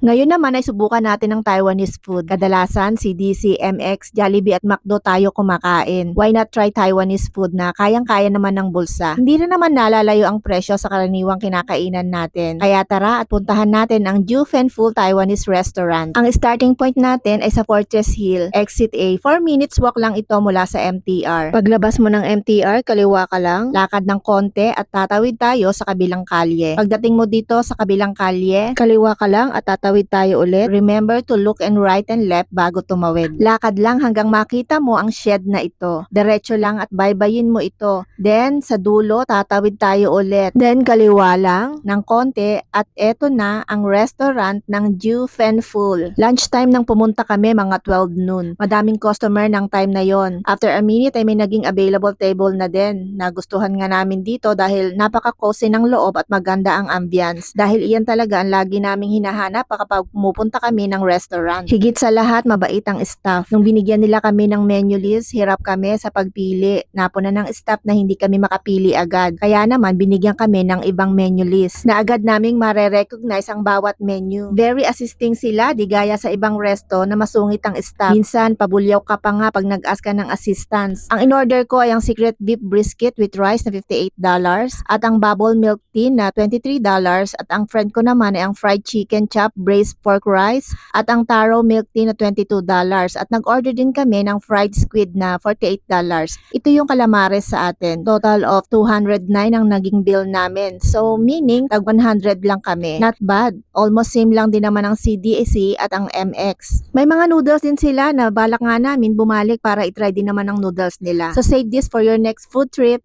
Ngayon naman ay subukan natin ang Taiwanese food. Kadalasan CDC, MX, Jollibee at McDo tayo kumakain. Why not try Taiwanese food na kayang-kaya naman ng bulsa? Hindi rin naman nalalayo ang presyo sa karaniwang kinakainan natin. Kaya tara at puntahan natin ang Ju Fen Full Taiwanese Restaurant. Ang starting point natin ay sa Fortress Hill, Exit A. 4 minutes walk lang ito mula sa MTR. Paglabas mo ng MTR, kaliwa ka lang, lakad ng konti at tatawid tayo sa kabilang kalye. Pagdating mo dito sa kabilang kalye, kaliwa ka lang at tatawid tayo ulit. Remember to look and right and left bago tumawid. Lakad lang hanggang makita mo ang shed na ito. Diretso lang at baybayin mo ito. Then, sa dulo, tatawid tayo ulit. Then, kaliwa lang ng konti at eto na ang restaurant ng Ju Fen Full. Lunchtime nang pumunta kami mga 12 noon. Madaming customer ng time na yon. After a minute ay may naging available table na din. Nagustuhan nga namin dito dahil napaka-cozy ng loob at maganda ang ambience. Dahil iyan talaga ang lagi naming hinahanap kapag pumupunta kami ng restaurant. Higit sa lahat, mabait ang staff. Nung binigyan nila kami ng menu list, hirap kami sa pagpili. Napuna ng staff na hindi kami makapili agad. Kaya naman, binigyan kami ng ibang menu list na agad naming mare-recognize ang bawat menu. Very assisting sila, di gaya sa ibang resto na masungit ang staff. Minsan, pabulyaw ka pa nga pag nag-ask ka ng assistance. Ang in-order ko ay ang secret beef brisket with rice na $58 at ang bubble milk tea na $23 at ang friend ko naman ay ang fried chicken chop, braised pork rice at ang taro milk tea na $22 at nag-order din kami ng fried squid na $48. Ito yung calamares sa atin. Total of 209 ang naging bill namin. So meaning tag 100 lang kami. Not bad. Almost same lang din naman ang CDC at ang MX. May mga noodles din sila na balak nga namin bumalik para itry din naman ang noodles nila. So save this for your next food trip.